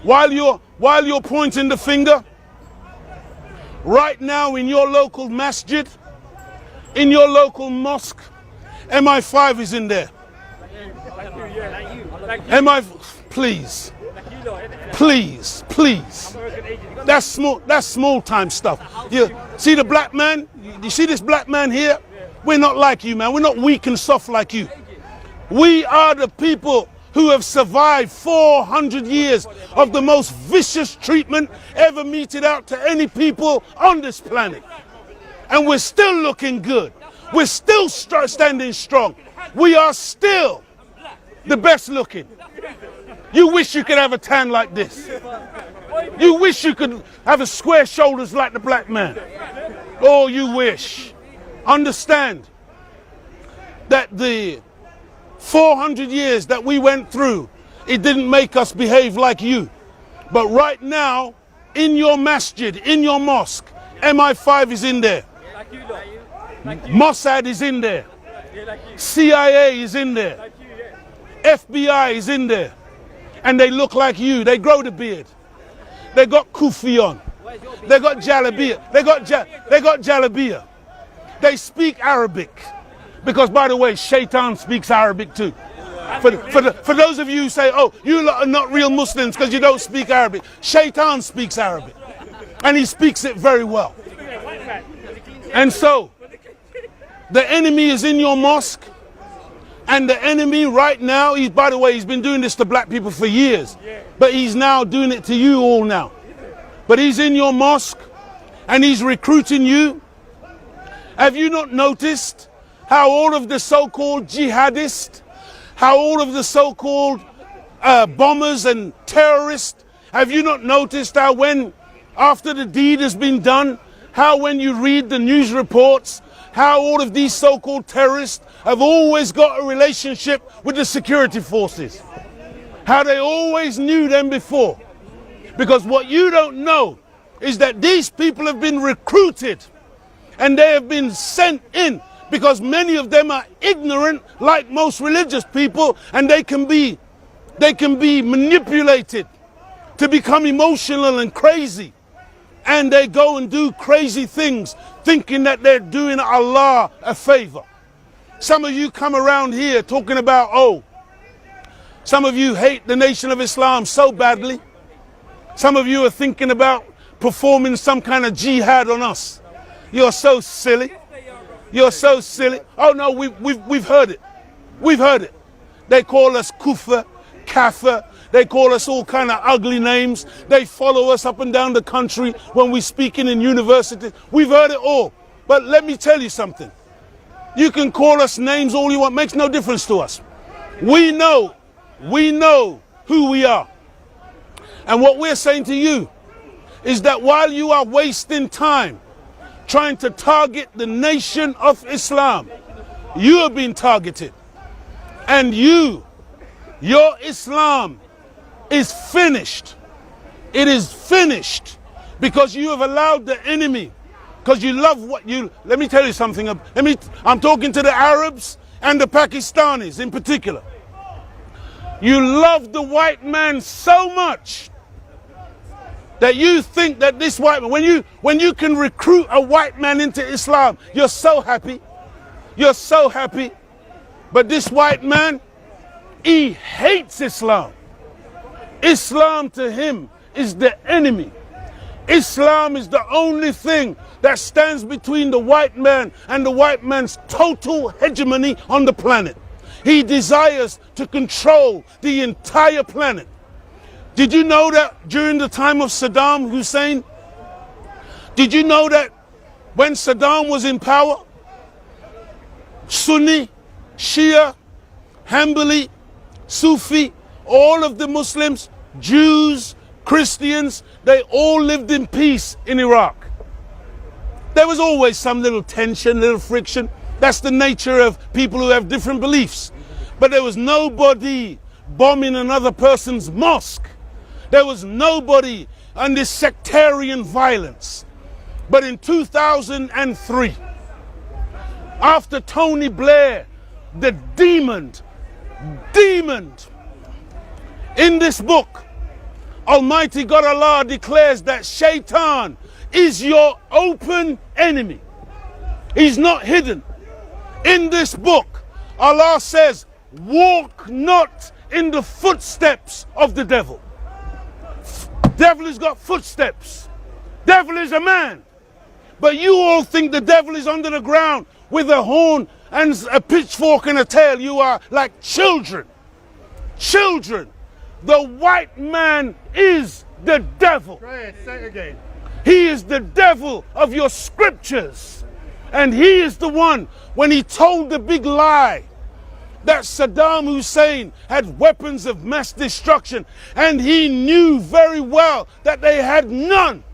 while you're pointing the finger, right now in your local masjid, in your local mosque, MI5 is in there. Please. That's small time stuff. You see the black man? You see this black man here? We're not like you, man. We're not weak and soft like you. We are the people who have survived 400 years of the most vicious treatment ever meted out to any people on this planet. And we're still looking good. We're still standing strong. We are still the best looking. You wish you could have a tan like this. You wish you could have a square shoulders like the black man. Oh, you wish. Understand that the 400 years that we went through, it didn't make us behave like you. But right now, in your masjid, in your mosque, MI5 is in there. Mossad is in there. CIA is in there. FBI is in there. And they look like you. They grow the beard. They got kufi on. They got jalabia. They got jalabia. They speak Arabic. Because, by the way, Shaitan speaks Arabic too. For those of you who say, oh, you lot are not real Muslims because you don't speak Arabic. Shaitan speaks Arabic. And he speaks it very well. And so, the enemy is in your mosque. And the enemy right now, by the way, he's been doing this to black people for years. But he's now doing it to you all now. But he's in your mosque and he's recruiting you. Have you not noticed how all of the so-called jihadists, how all of the so-called bombers and terrorists, have you not noticed how when, after the deed has been done, how when you read the news reports, how all of these so-called terrorists have always got a relationship with the security forces. How they always knew them before. Because what you don't know is that these people have been recruited and they have been sent in because many of them are ignorant like most religious people, and they can be manipulated to become emotional and crazy. And they go and do crazy things thinking that they're doing Allah a favor. Some of you come around here talking about, oh, some of you hate the Nation of Islam so badly. Some of you are thinking about performing some kind of jihad on us. You're so silly. You're so silly. Oh no, we've heard it. We've heard it. They call us kufr, kafir. They call us all kind of ugly names. They follow us up and down the country when we're speaking in universities. We've heard it all. But let me tell you something. You can call us names all you want. Makes no difference to us. We know who we are. And what we're saying to you is that while you are wasting time trying to target the Nation of Islam, you are being targeted. And your Islam is finished. It is finished because you have allowed the enemy, because you love what you, let me tell you something. I'm talking to the Arabs and the Pakistanis in particular. You love the white man so much that you think that this white man, when you can recruit a white man into Islam, you're so happy. You're so happy. But this white man, he hates Islam. Islam to him is the enemy. Islam is the only thing that stands between the white man and the white man's total hegemony on the planet. He desires to control the entire planet. Did you know that during the time of Saddam Hussein? Did you know that when Saddam was in power, Sunni, Shia, Hanbali, Sufi, all of the Muslims, Jews, Christians, they all lived in peace in Iraq. There was always some little tension, little friction. That's the nature of people who have different beliefs. But there was nobody bombing another person's mosque. There was nobody on this sectarian violence. But in 2003, after Tony Blair, the demon, in this book, Almighty God Allah declares that Shaitan is your open enemy. He's not hidden. In this book, Allah says, walk not in the footsteps of the devil. Devil has got footsteps. Devil is a man. But you all think the devil is under the ground with a horn and a pitchfork and a tail. You are like children. Children. The white man is the devil. Try it, say it again. He is the devil of your scriptures. And he is the one, when he told the big lie that Saddam Hussein had weapons of mass destruction, and he knew very well that they had none.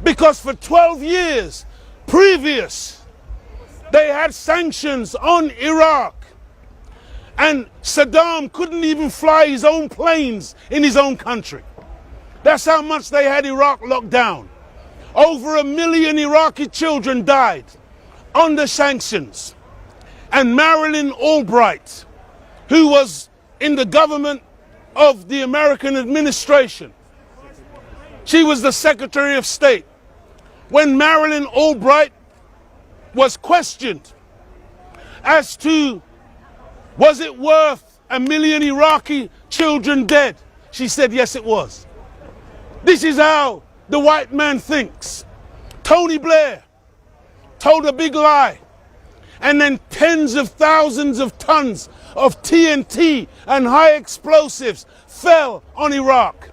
Because for 12 years previous, they had sanctions on Iraq. And Saddam couldn't even fly his own planes in his own country. That's how much they had Iraq locked down. Over 1 million Iraqi children died under sanctions. And Marilyn Albright, who was in the government of the American administration, she was the Secretary of State. When Marilyn Albright was questioned as to was it worth 1 million Iraqi children dead, she said yes it was. This is how the white man thinks. Tony Blair told a big lie, and then tens of thousands of tons of TNT and high explosives fell on Iraq.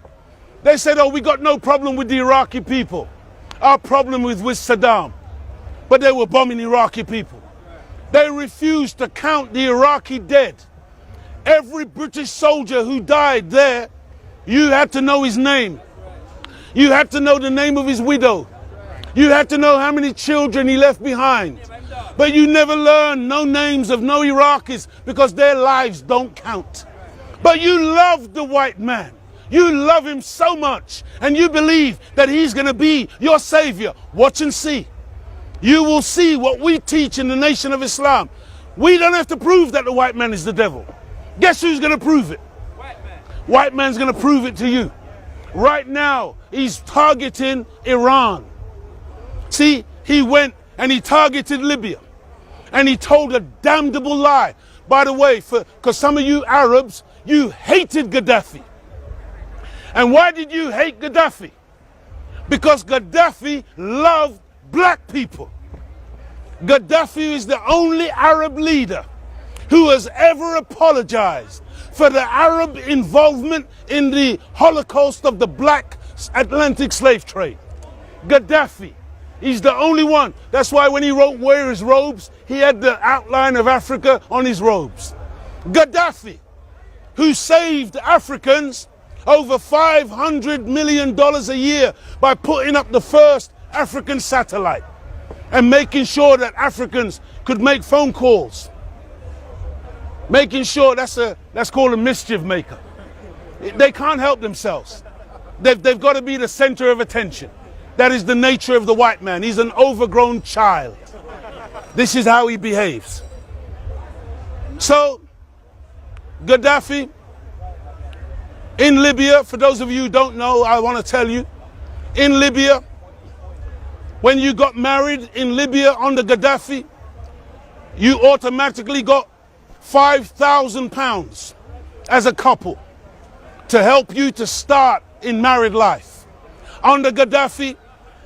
They said, oh, we got no problem with the Iraqi people. Our problem was with Saddam. But they were bombing Iraqi people. They refused to count the Iraqi dead. Every British soldier who died there, you had to know his name. You had to know the name of his widow. You had to know how many children he left behind. But you never learned no names of no Iraqis because their lives don't count. But you love the white man. You love him so much, and you believe that he's going to be your savior. Watch and see. You will see what we teach in the Nation of Islam. We don't have to prove that the white man is the devil. Guess who's going to prove it? White man. White man's going to prove it to you. Right now, he's targeting Iran. See, he went and he targeted Libya. And he told a damnable lie. By the way, because some of you Arabs, you hated Gaddafi. And why did you hate Gaddafi? Because Gaddafi loved black people. Gaddafi is the only Arab leader who has ever apologized for the Arab involvement in the Holocaust of the black Atlantic slave trade. Gaddafi, he's the only one. That's why when he wrote Wear His Robes, he had the outline of Africa on his robes. Gaddafi, who saved Africans over $500 million a year by putting up the first African satellite and making sure that Africans could make phone calls. Making sure that's called a mischief maker. They can't help themselves. They've got to be the center of attention. That is the nature of the white man. He's an overgrown child. This is how he behaves. So, Gaddafi, in Libya, for those of you who don't know, I want to tell you, in Libya, when you got married in Libya under Gaddafi, you automatically got £5,000 as a couple to help you to start in married life. Under Gaddafi,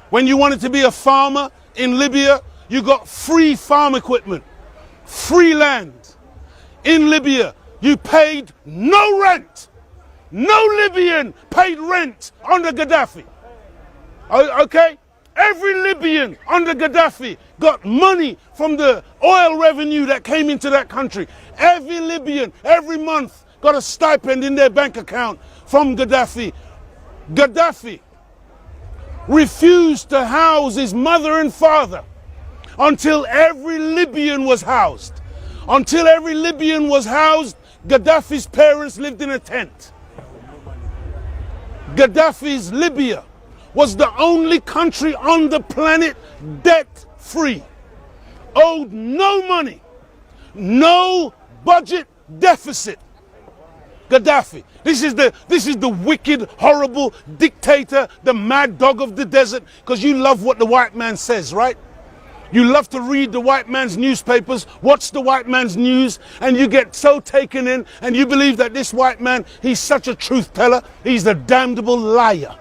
when you wanted to be a farmer in Libya, you got free farm equipment, free land. In Libya, you paid no rent. No Libyan paid rent under Gaddafi. Okay? Every Libyan under Gaddafi got money from the oil revenue that came into that country. Every Libyan, every month, got a stipend in their bank account from Gaddafi. Gaddafi refused to house his mother and father until every Libyan was housed. Until every Libyan was housed, Gaddafi's parents lived in a tent. Gaddafi's Libya was the only country on the planet debt-free, owed no money, no budget deficit. Gaddafi. This is the wicked, horrible dictator, the mad dog of the desert, because you love what the white man says, right? You love to read the white man's newspapers, watch the white man's news, and you get so taken in, and you believe that this white man, he's such a truth teller. He's a damnable liar.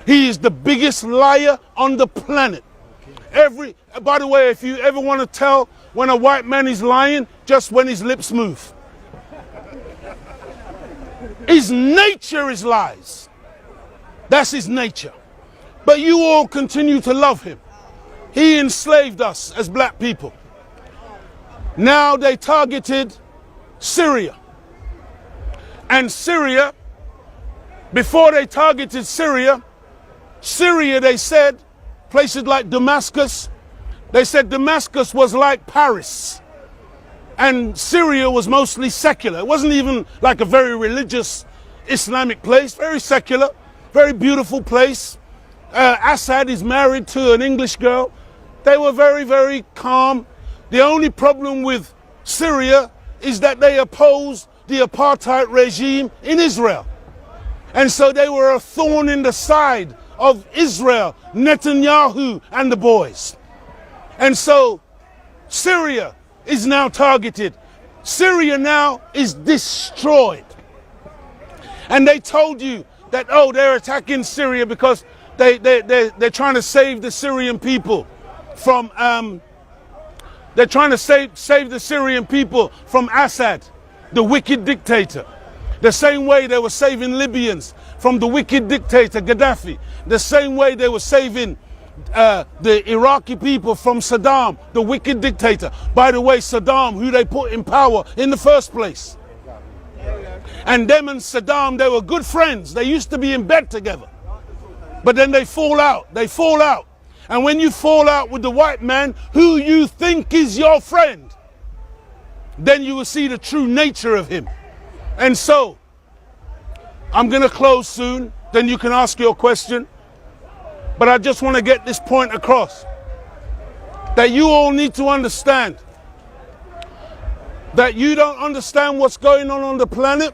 He is the biggest liar on the planet. By the way, if you ever want to tell when a white man is lying, just when his lips move. His nature is lies. That's his nature. But you all continue to love him. He enslaved us as black people. Now they targeted Syria. And Syria, before they targeted Syria, they said, places like Damascus, they said Damascus was like Paris. And Syria was mostly secular. It wasn't even like a very religious Islamic place, very secular, very beautiful place. Assad is married to an English girl. They were very, very calm. The only problem with Syria is that they opposed the apartheid regime in Israel. And so they were a thorn in the side of Israel, Netanyahu and the boys. And so Syria is now targeted. Syria now is destroyed. And they told you that, oh, they're attacking Syria because they're trying to save the Syrian people from they're trying to save the Syrian people from Assad, the wicked dictator. The same way they were saving Libyans from the wicked dictator Gaddafi. The same way they were saving the Iraqi people from Saddam, the wicked dictator. By the way, Saddam, who they put in power in the first place. And them and Saddam, they were good friends. They used to be in bed together. But then they fall out. They fall out. And when you fall out with the white man, who you think is your friend, then you will see the true nature of him. And so, I'm going to close soon. Then you can ask your question. But I just want to get this point across. That you all need to understand that you don't understand what's going on the planet.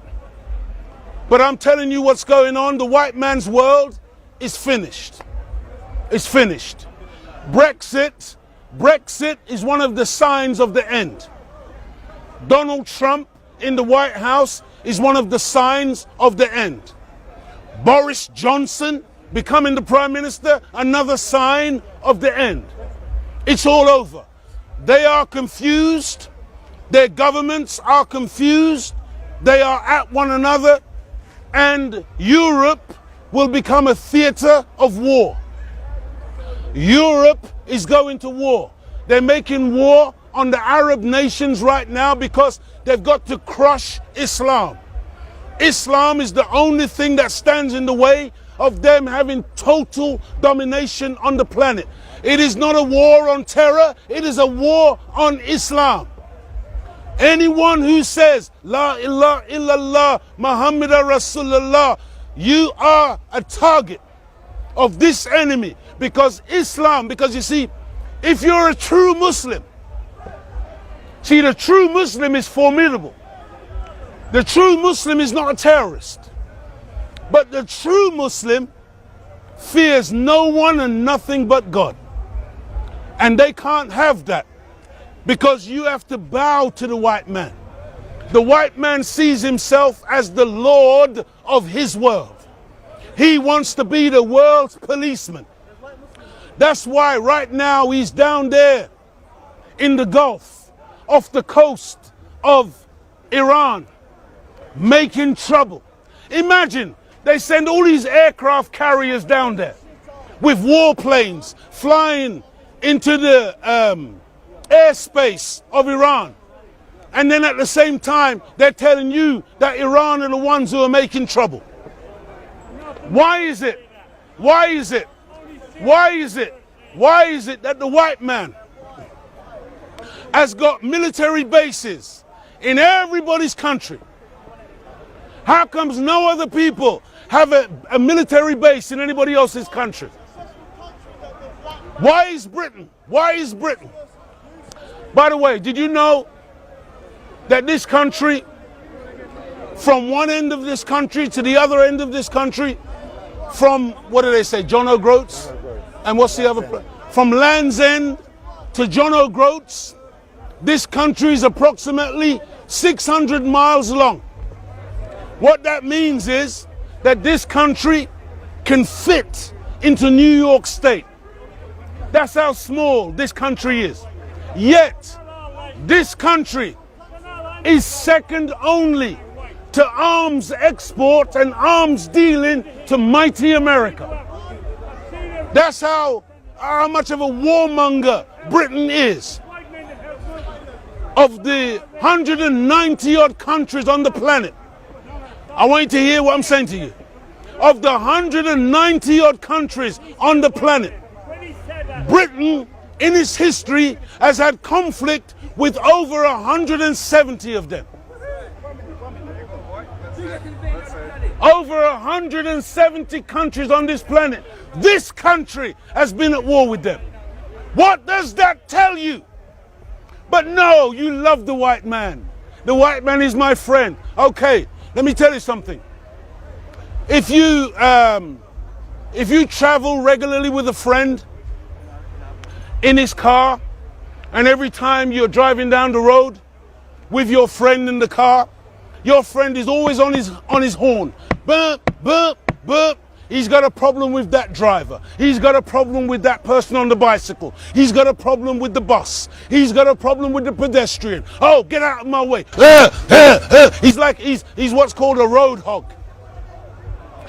But I'm telling you what's going on. The white man's world is finished. It's finished. Brexit is one of the signs of the end. Donald Trump in the White House is one of the signs of the end. Boris Johnson becoming the Prime Minister, another sign of the end. It's all over. They are confused. Their governments are confused. They are at one another. And Europe will become a theater of war. Europe is going to war. They're making war on the Arab nations right now because they've got to crush Islam. Islam is the only thing that stands in the way of them having total domination on the planet. It is not a war on terror, it is a war on Islam. Anyone who says, La ilaha illallah, Muhammadur Rasulullah, you are a target of this enemy because Islam, because you see, if you're a true Muslim, see, the true Muslim is formidable. The true Muslim is not a terrorist. But the true Muslim fears no one and nothing but God. And they can't have that because you have to bow to the white man. The white man sees himself as the Lord of his world. He wants to be the world's policeman. That's why right now he's down there in the Gulf, off the coast of Iran, making trouble. Imagine they send all these aircraft carriers down there with warplanes flying into the airspace of Iran. And then at the same time, they're telling you that Iran are the ones who are making trouble. Why is it? Why is it? Why is it? Why is it that the white man has got military bases in everybody's country? How comes no other people have a military base in anybody else's country? Why is Britain? Why is Britain? By the way, did you know that this country from one end of this country to the other end of this country, from, what do they say, John O'Groats? And what's the other place? From Land's End to John O'Groats, this country is approximately 600 miles long. What that means is that this country can fit into New York State. That's how small this country is. Yet, this country is second only to arms export and arms dealing to mighty America. That's how much of a warmonger Britain is. Of the 190 odd countries on the planet, I want you to hear what I'm saying to you. Of the 190 odd countries on the planet, Britain in its history has had conflict with over 170 of them. Over 170 countries on this planet. This country has been at war with them. What does that tell you? But no, you love the white man. The white man is my friend. Okay, let me tell you something. If you travel regularly with a friend in his car, and every time you're driving down the road with your friend in the car, your friend is always on his horn. Burp, burp, burp. He's got a problem with that driver. He's got a problem with that person on the bicycle. He's got a problem with the bus. He's got a problem with the pedestrian. Oh, get out of my way. He's what's called a road hog.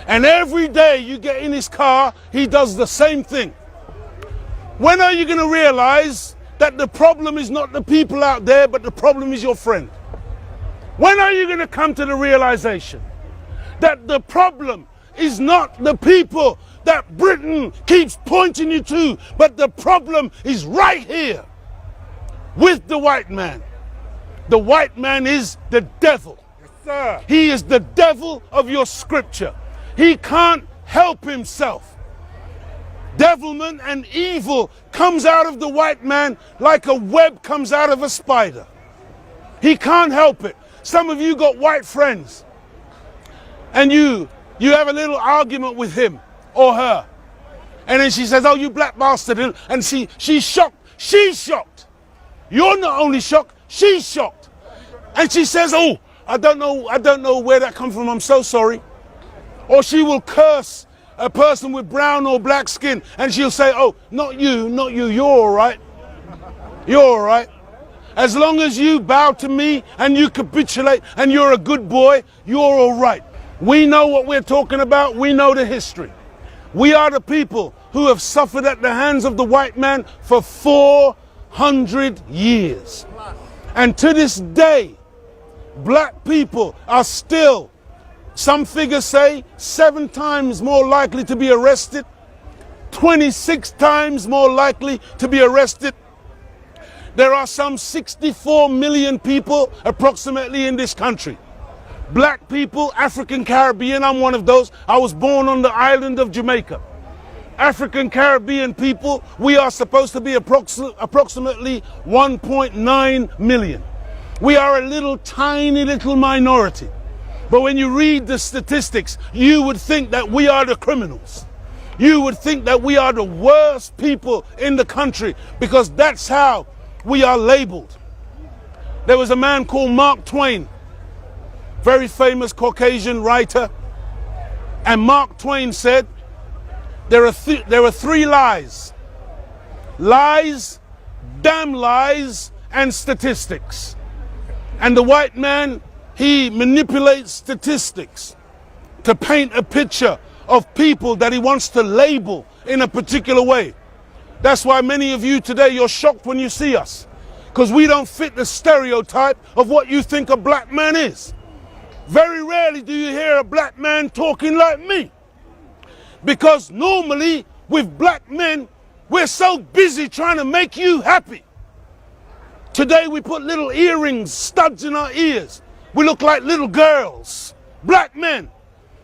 And every day you get in his car, he does the same thing. When are you going to realize that the problem is not the people out there, but the problem is your friend? When are you going to come to the realization that the problem is not the people that Britain keeps pointing you to, but the problem is right here with the white man? The white man is the devil. Yes, sir. He is the devil of your scripture. He can't help himself. Devilment and evil comes out of the white man like a web comes out of a spider. He can't help it. Some of you got white friends, and you have a little argument with him or her, and then she says, "Oh, you black bastard," and she's shocked. She's shocked. You're not only shocked, she's shocked. And she says, "Oh, I don't know where that comes from. I'm so sorry." Or she will curse a person with brown or black skin, and she'll say, "Oh, not you, you're all right. You're all right. As long as you bow to me and you capitulate and you're a good boy, you're all right." We know what we're talking about. We know the history. We are the people who have suffered at the hands of the white man for 400 years. And to this day, black people are still, some figures say, 7 times more likely to be arrested, 26 times more likely to be arrested. There are some 64 million people approximately in this country. Black people, African Caribbean, I'm one of those. I was born on the island of Jamaica. African Caribbean people, we are supposed to be approximately 1.9 million. We are a little tiny little minority. But when you read the statistics, you would think that we are the criminals. You would think that we are the worst people in the country, because that's how we are labeled. There was a man called Mark Twain, very famous Caucasian writer, and Mark Twain said, there are 3 lies. Lies, damn lies, and statistics. And the white man, he manipulates statistics to paint a picture of people that he wants to label in a particular way. That's why many of you today, you're shocked when you see us, because we don't fit the stereotype of what you think a black man is. Very rarely do you hear a black man talking like me, because normally with black men, we're so busy trying to make you happy. Today we put little earrings, studs in our ears. We look like little girls, black men,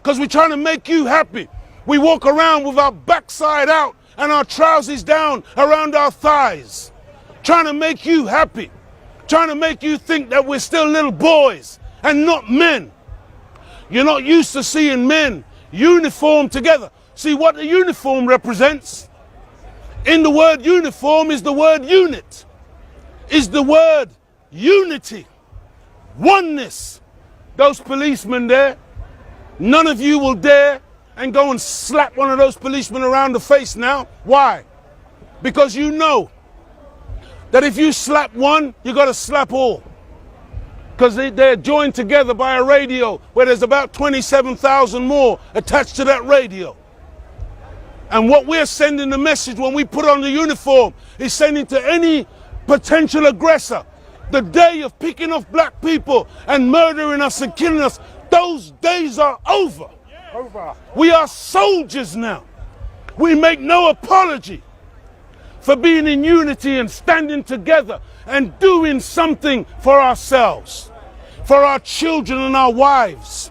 because we're trying to make you happy. We walk around with our backside out and our trousers down around our thighs, trying to make you happy, trying to make you think that we're still little boys and not men. You're not used to seeing men uniformed together. See what the uniform represents? In the word uniform is the word unit, is the word unity, oneness. Those policemen there, none of you will dare and go and slap one of those policemen around the face now. Why? Because you know that if you slap one, you got to slap all. Because they're joined together by a radio where there's about 27,000 more attached to that radio. And what we're sending the message when we put on the uniform is sending to any potential aggressor, the day of picking off black people and murdering us and killing us, those days are over. We are soldiers now. We make no apology for being in unity and standing together and doing something for ourselves, for our children and our wives.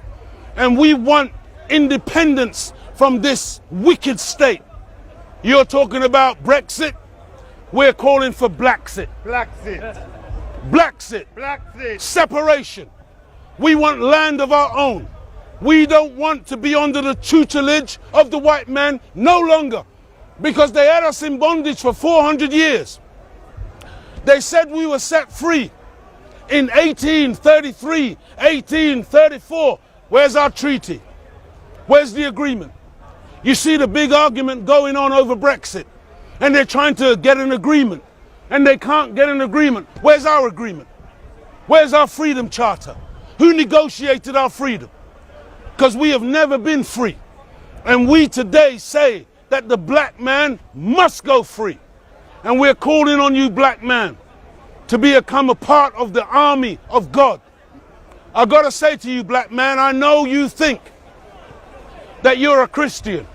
And we want independence from this wicked state. You're talking about Brexit. We're calling for Blacksit. Blacksit. Blacksit. Blacksit. Separation. We want land of our own. We don't want to be under the tutelage of the white man no longer, because they had us in bondage for 400 years. They said we were set free in 1833, 1834. Where's our treaty? Where's the agreement? You see the big argument going on over Brexit, and they're trying to get an agreement, and they can't get an agreement. Where's our agreement? Where's our freedom charter? Who negotiated our freedom? Because we have never been free. And we today say that the black man must go free. And we're calling on you, black man, to become a part of the army of God. I gotta say to you, black man, I know you think that you're a Christian,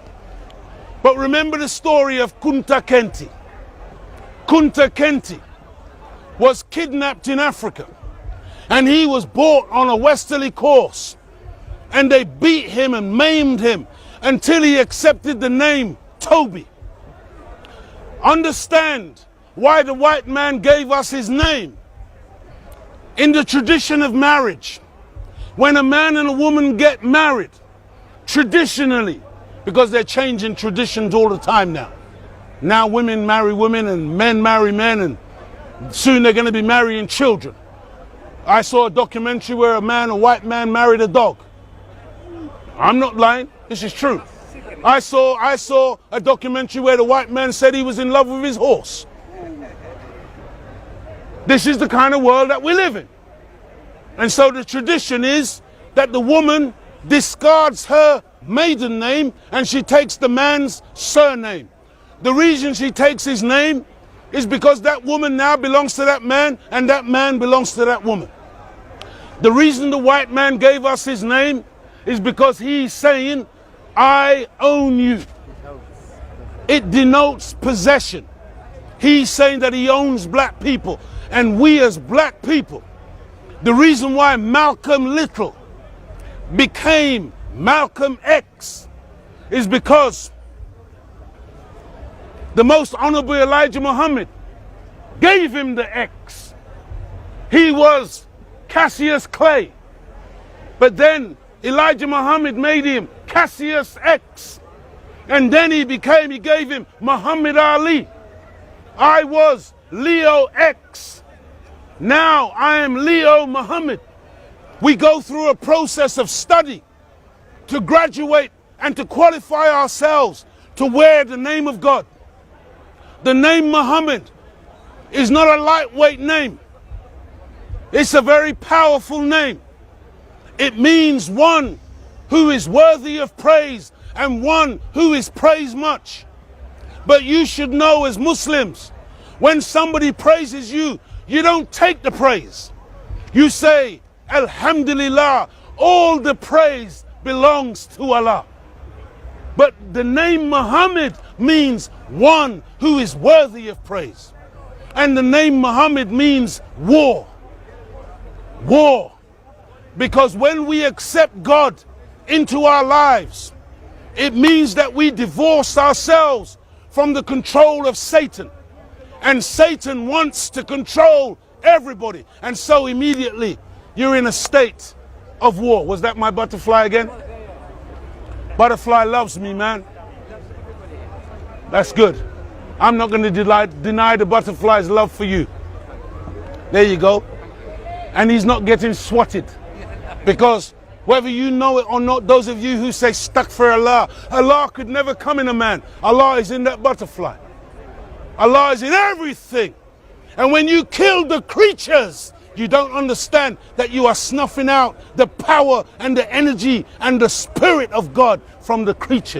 but remember the story of Kunta Kinte. Kunta Kinte was kidnapped in Africa, and he was brought on a westerly course, and they beat him and maimed him until he accepted the name Toby. Understand why the white man gave us his name. In the tradition of marriage, when a man and a woman get married, traditionally, because they're changing traditions all the time now. Now women marry women and men marry men, and soon they're going to be marrying children. I saw a documentary where a white man married a dog. I'm not lying, this is true. I saw a documentary where the white man said he was in love with his horse. This is the kind of world that we live in. And so the tradition is that the woman discards her maiden name and she takes the man's surname. The reason she takes his name is because that woman now belongs to that man and that man belongs to that woman. The reason the white man gave us his name is because he's saying, I own you. It denotes possession. He's saying that he owns black people. And we as black people, the reason why Malcolm Little became Malcolm X is because the most honorable Elijah Muhammad gave him the X. He was Cassius Clay, but then Elijah Muhammad made him Cassius X, and then he gave him Muhammad Ali. I was Leo X. Now I am Leo Muhammad. We go through a process of study to graduate and to qualify ourselves to wear the name of God. The name Muhammad is not a lightweight name. It's a very powerful name. It means one who is worthy of praise and one who is praised much. But you should know as Muslims, when somebody praises you, you don't take the praise. You say, Alhamdulillah, all the praise belongs to Allah. But the name Muhammad means one who is worthy of praise. And the name Muhammad means war. War. Because when we accept God into our lives, it means that we divorce ourselves from the control of Satan. And Satan wants to control everybody. And so immediately you're in a state of war. Was that my butterfly again? Butterfly loves me, man. That's good. I'm not going to deny the butterfly's love for you. There you go. And he's not getting swatted. Because whether you know it or not, those of you who say stuck for Allah, Allah could never come in a man. Allah is in that butterfly. Allah is in everything. And when you kill the creatures, you don't understand that you are snuffing out the power and the energy and the spirit of God from the creatures.